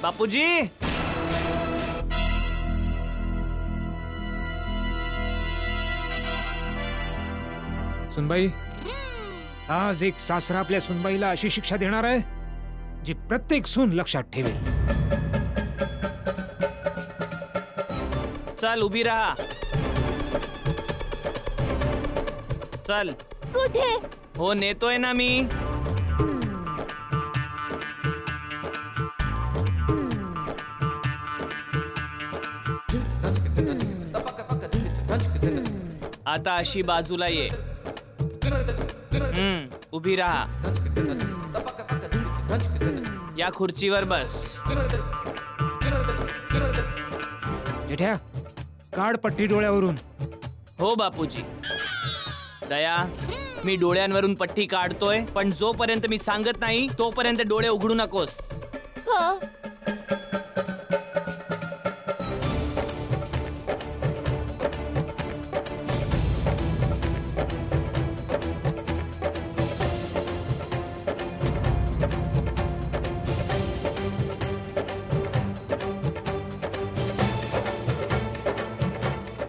बापूजी, सुनबाई, आज एक सासरा आपल्या सुनबाईला अशी शिक्षा देणार आहे जी प्रत्येक सून लक्षात ठेवेल. चल उभी राहा. चल. कुठे? हो नेतोय ना मी. आता अशी बाजूला ये. उभी राहा. या खुर्चीवर बस. जेठ्या, काढ पट्टी डोळ्यावरून. हो बापूजी. दया, मी डोळ्यांवरून पट्टी काढतोय, पण जोपर्यंत मी सांगत नाही तोपर्यंत डोळे उघडू नकोस. हो.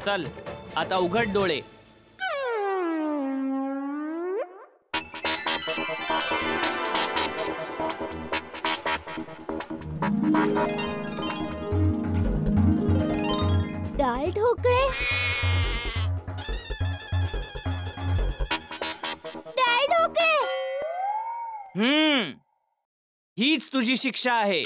चल आता उघड डोळे. डाळ ढोकळे. डाळ ढोकळे. हीच तुझी शिक्षा आहे.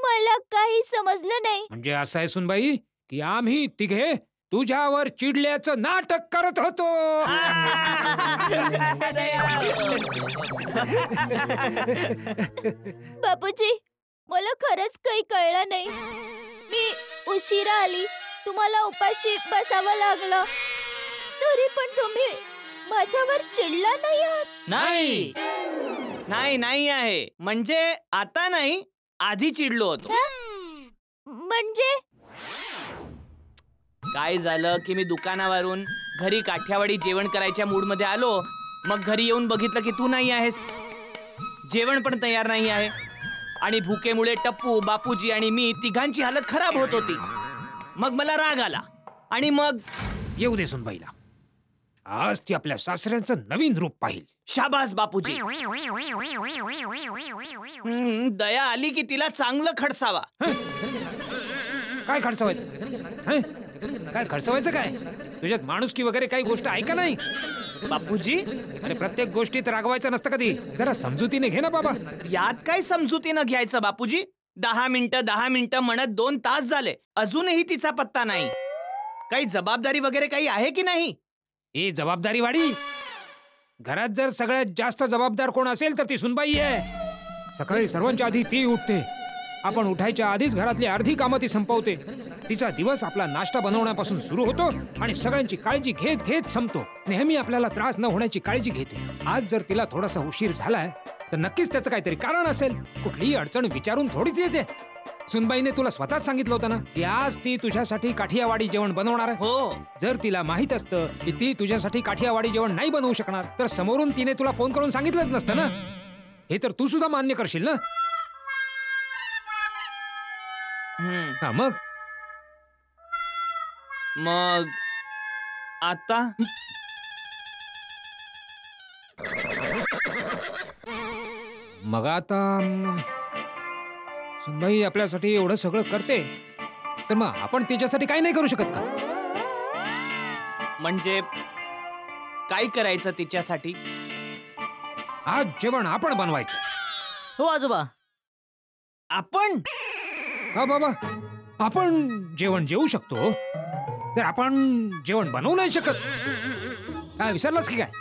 मला काही समजलं नाही. म्हणजे असं आहे सुनबाई की आम्ही तिघे तुझ्यावर चिडल्याचं नाटक करत होतो. बापूजी, मला खरंच काही कळलं नाही. मी उशिरा आली, तुम्हाला उपाशी बसावं लागलं, तरी पण तुम्ही माझ्यावर चिडला नाही आहात. नाही नाही नाही आहे. म्हणजे आता नाही, आधी चिडलो होतो. म्हणजे काय झालं की मी दुकानावरून घरी काठियावाडी जेवण करायच्या मूड मध्ये आलो. मग घरी येऊन बघितलं की तू नाही आहेस, जेवण पण तयार नाही आहे, आणि भुकेमुळे टप्पू, बापूजी आणि मी तिघांची हालत खराब होत होती. मग मला राग आला आणि मग येऊ दे सुनबाईला. आज ती आपल्या सासऱ्यांचं नवीन रूप पाहिल. शाबास बापूजी. दया आली की तिला चांगलं खडसावा. काय खर्चवायचं? काय खर्चवायचं? काय तुझ्यात माणुसकी वगैरे काही गोष्ट आहे का नाही? बापूजी, अरे प्रत्येक गोष्टीत रागवायचं नसतं कधी. जरा समजुतीने घे ना बाबा. यात काय समजुतीनं घ्यायचं बापूजी? 10 मिनिटं म्हणत 2 तास झाले, अजूनही तिचा पत्ता नाही. काही जबाबदारी वगैरे काही आहे की नाही? ए जबाबदारी वाडी, घरात जर सगळ्यात जास्त जबाबदार कोण असेल तर ती सुनबाई आहे. सकाळी सर्वांच्या आधी ती उठते. आपण उठायच्या आधीच घरातली अर्धी कामं ती संपवते. तिचा दिवस आपला नाश्ता बनवण्यापासून सुरू होतो आणि सगळ्यांची काळजी घेत घेत संपतो. नेहमी आपल्याला त्रास न होण्याची काळजी घेते. आज जर तिला थोडासा उशीर झालाय तर नक्कीच त्याचं काहीतरी कारण असेल. कुठलीही अडचण विचारून थोडीच येते. सुनबाईने तुला स्वतःच सांगितलं होतं ना की आज ती तुझ्यासाठी काठियावाडी जेवण बनवणार आहे. हो. जर तिला माहित असतं की ती तुझ्यासाठी काठियावाडी जेवण नाही बनवू शकणार तर समोरून तिने तुला फोन करून सांगितलंच नसतं ना. हे तर तू सुद्धा मान्य करशील ना. मग मग आता मग आता सुनबाई आपल्यासाठी एवढं सगळं करते तर मग आपण तिच्यासाठी काही नाही करू शकत का? म्हणजे काय करायचं तिच्यासाठी? आज जेवण आपण बनवायचं. हो आजोबा. आपण का बाबा? आपण जेवण जेवू शकतो तर आपण जेवण बनवू नाही शकत? काय विसरलास की काय?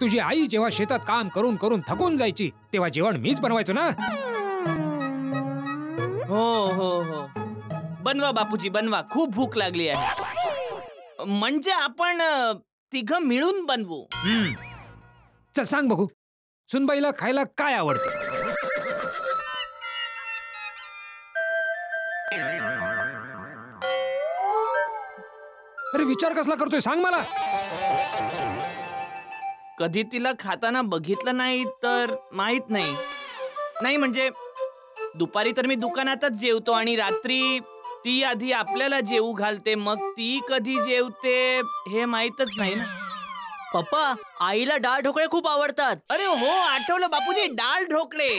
तुझी आई जेव्हा शेतात काम करून करून थकून जायची तेव्हा जेवण मीच बनवायचो ना. हो हो हो, बनवा बापूजी बनवा. खूप भूक लागली आहे. म्हणजे आपण तिघं मिळून बनवू. चल सांग बघू, सुनबाईला खायला काय आवडतं? अरे विचार कसला करतोय सांग मला. कधी तिला खाताना बघितलं नाही तर माहित नाही. नाही म्हणजे दुपारी तर मी दुकानातच जेवतो आणि रात्री ती आधी आपल्याला जेवू घालते, मग ती कधी जेवते हे माहीतच नाही ना. पप्पा, आईला डाळ ढोकळे खूप आवडतात. अरे हो, आठवलं बापूजी, डाळ ढोकळे.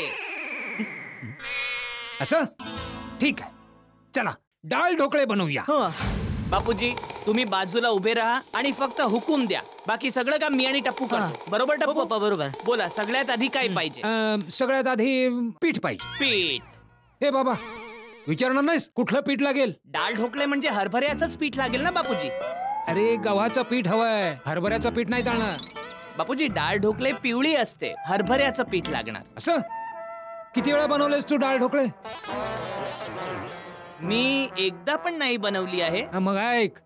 असं ठीक आहे, चला डाळ ढोकळे बनवूया. हो. बापूजी तुम्ही बाजूला उभे राहा आणि फक्त हुकूम द्या, बाकी सगळं काम मी आणि टप्पू करतो. बरोबर हो टप्पू? पप्पा, बरोबर. बोला, सगळ्यात आधी काय पाहिजे? सगळ्यात आधी पीठ पाहिजे. पीठ. हे बाबा, विचारणार नाहीस कुठलं पीठ लागेल? डाळ ढोकळे म्हणजे हरभऱ्याचंच पीठ लागेल ना बापूजी? अरे गव्हाचं पीठ हवंय, हरभऱ्याचं पीठ नाही चालणार. बापूजी डाळ ढोकळे पिवळी असते, हरभऱ्याचं पीठ लागणार. असं किती वेळा बनवलेस तू डाळ ढोकळे? मी एकदा पण नाही बनवली आहे. मग ऐक,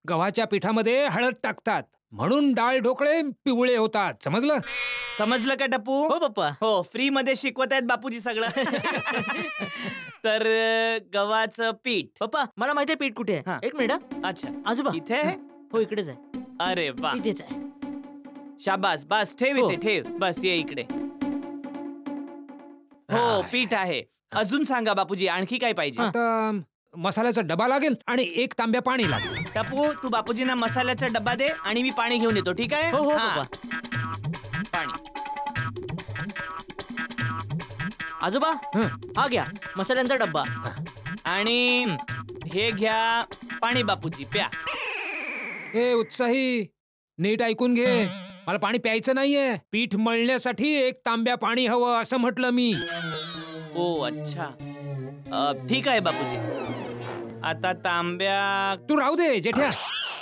गव्हाच्या पिठामध्ये हळद टाकतात म्हणून डाळ ढोकळे पिवळे होतात, समजलं? समजलं का टप्पू? हो पप्पा. हो, फ्री मध्ये शिकवत आहेत बापूजी सगळं. तर गव्हाचं पीठ. पप्पा, मला माहितीये पीठ कुठे हा. आहे. एक मिनिट हा. अच्छा, आजोबा. इथे आहे? हो, इकडेच आहे. अरे वा, इथेच आहे. शाबास, बस ठेव हो. इथे, ठेव, बस ये इकडे. हो, पीठ आहे. अजून सांगा बापूजी, आणखी काय पाहिजे? आता मसाल्याचा डबा लागेल आणि 1 तांब्या पाणी लागेल. टप्पू, तू बापूजींना मसाल्याचा डब्बा दे आणि मी पाणी घेऊन येतो, ठीक आहे? हो हो हा, पप्पा. पाणी. आजोबा, हं. हा घ्या मसाल्यांचा डब्बा. आणि हे घ्या पाणी बापूजी, प्या. हे उत्साही, नीट ऐकून घे, मला पाणी प्यायचं नाहीये. पीठ मळण्यासाठी 1 तांब्या पाणी हवं असं म्हटलं मी. ओ अच्छा, ठीक आहे बापूजी. आता तांब्या. तू राहू दे जेठ्या,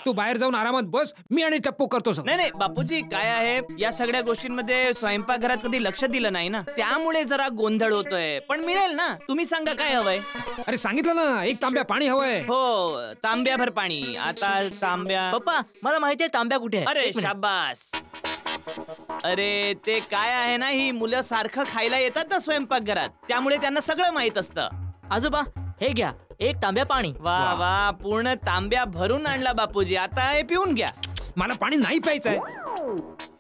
तू बाहेर जाऊन आरामात बस, मी आणि टप्पू करतो सगळं. नाही नाही बापूजी, काय आहे, या सगळ्या गोष्टींमध्ये स्वयंपाकघरात कधी लक्ष दिलं नाही ना, त्यामुळे जरा गोंधळ होतोय. पण मिळेल ना, तुम्ही सांगा काय हवंय? अरे सांगितलं ना, 1 तांब्या पाणी हवंय. हो, तांब्याभर पाणी. आता तांब्या. पप्पा, मला माहितीये तांब्या कुठे आहे. अरे एक मिनिट. शाबास. अरे ते काय आहे ना, ही मुलं सारखं खायला येतात ना स्वयंपाकघरात, त्यामुळे त्यांना सगळं माहित असतं. आजोबा, हे घ्या 1 तांब्या पाणी. वा वा, पूर्ण तांब्या भरून आणला बापूजी. आता हे पिऊन घ्या. मला पाणी नाही प्यायचंय,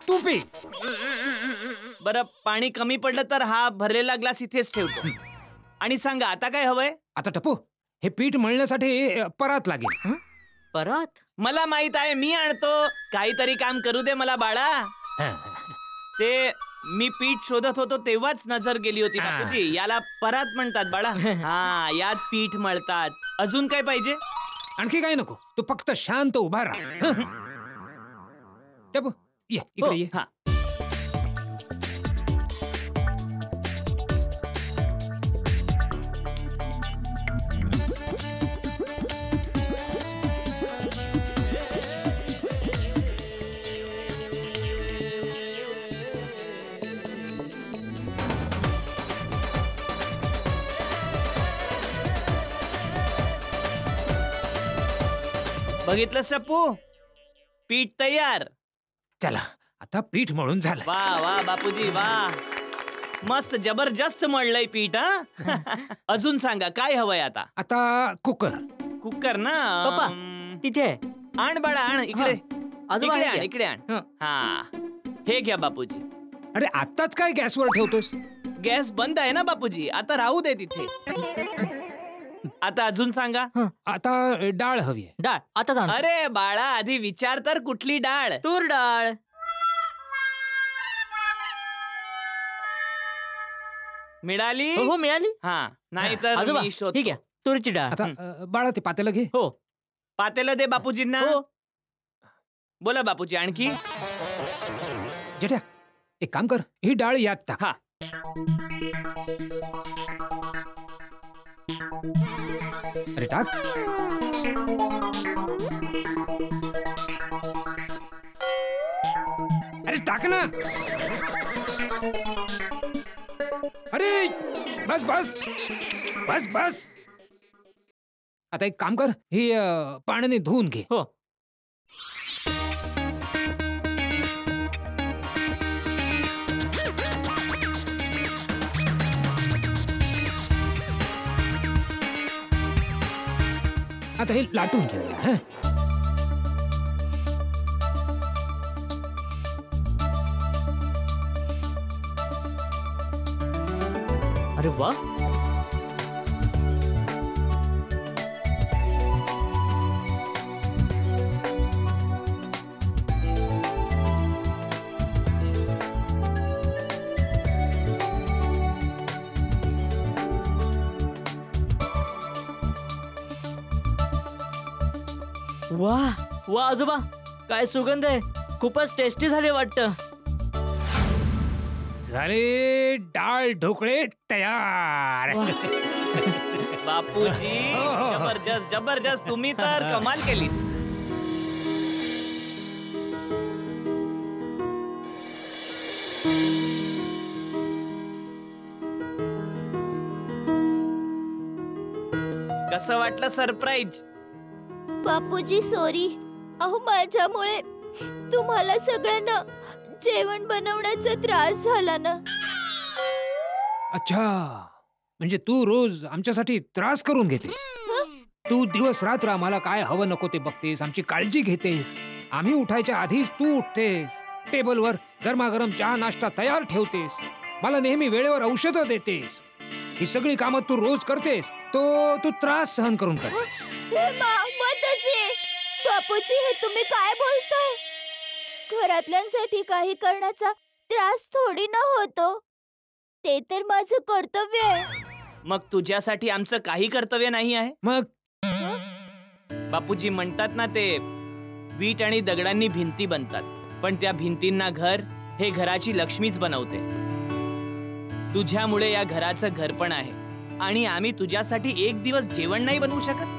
तू पी. बरं, पाणी कमी पडलं तर हा भरलेला ग्लास इथेच ठेवतो. आणि सांगा आता काय हवंय? आता टप्पू, हे पीठ मळण्यासाठी परात लागेल. हं? परत मला माहित आहे, मी आणतो. काहीतरी काम करू दे मला बाळा. हं. ते मी पीठ शोधत होतो तेव्हाच नजर गेली होती बापूजी. याला परात म्हणतात बाळा. हा, यात पीठ मळतात. अजून काय पाहिजे? आणखी काय नको, तू फक्त शांत उभा राहा. हं? टप्पू ये इकडे ये. हा, बघितलंस टप्पू, पीठ तयार. चला आता पीठ मळून झालं. वा वा बापूजी वा, मस्त जबरदस्त मळलंय पीठ. हा. अजून सांगा काय हवंय आता? आता कुकर. कुकर ना? पप्पा, तिथे आहे. आण बाळा, आण इकडे. आजोबा, इकडे हे आण, घ्या. इकडे आण. हं. हा, हे घ्या बापूजी. अरे आत्ताच काय गॅसवर ठेवतोस? गॅस बंद आहे ना बापूजी, आता राहू दे तिथे. आता अजून सांगा. आता डाळ हवी आहे. डाळ आता जाणार. अरे बाळा, आधी विचार तर कुठली डाळ? तूर डाळ. मिळाली? हो हो, मिळाली. हा, नाही तर आजोबा, मी शोधतो. ठीक आहे, तुरीची डाळ. आता बाळा ते पातेलं घे. हो पातेलं दे बापूजींना. हो. बोला बापूजी, आणखी? जेठ्या एक काम कर, ही डाळ यात टाक. हा. अरे टाक. अरे टाक ना. अरे बस बस बस बस. आता एक काम कर, ही पाण्याने धुवून घे. हो. आता हे लाटून घेऊया. हं? अरे वा. वा वा आजोबा, काय सुगंध आहे. खूपच टेस्टी झाले वाटतं. झाले डाळ ढोकळे तयार. बापूजी हो. जबरदस्त जबरदस्त, तुम्ही तर कमाल केली. कसं वाटलं सरप्राईज? बापूजी सॉरी. अहो माझ्यामुळे तुम्हाला सगळ्यांना जेवण बनवण्याचा त्रास झाला ना. अच्छा, म्हणजे तू रोज आमच्यासाठी त्रास करून घेतेस. तू दिवस रात्र आम्हाला काय हवं नको ते बघतेस, आमची काळजी घेतेस. आम्ही उठायच्या आधीच तू उठतेस, टेबलवर गरमागरम चहा नाश्ता तयार ठेवतेस, मला नेहमी वेळेवर औषधं देतेस. ही सगळी कामं तू रोज करतेस, तो तू त्रास सहन करून करतेस. बापूजी हे तुम्ही काय बोलताय? घरातल्यांसाठी काही करण्याचा त्रास थोडी न होतो. ते तर माझं कर्तव्य आहे. मग तुझ्यासाठी आमचं काही कर्तव्य नाही आहे? मग बापूजी म्हणतात ना, ते वीट आणि दगडांनी भिंती बनतात, पण त्या भिंतींना घर हे घराची लक्ष्मीच बनवते. तुझ्यामुळे या घराचं घर पण आहे आणि आम्ही तुझ्यासाठी एक दिवस जेवण नाही बनवू शकत?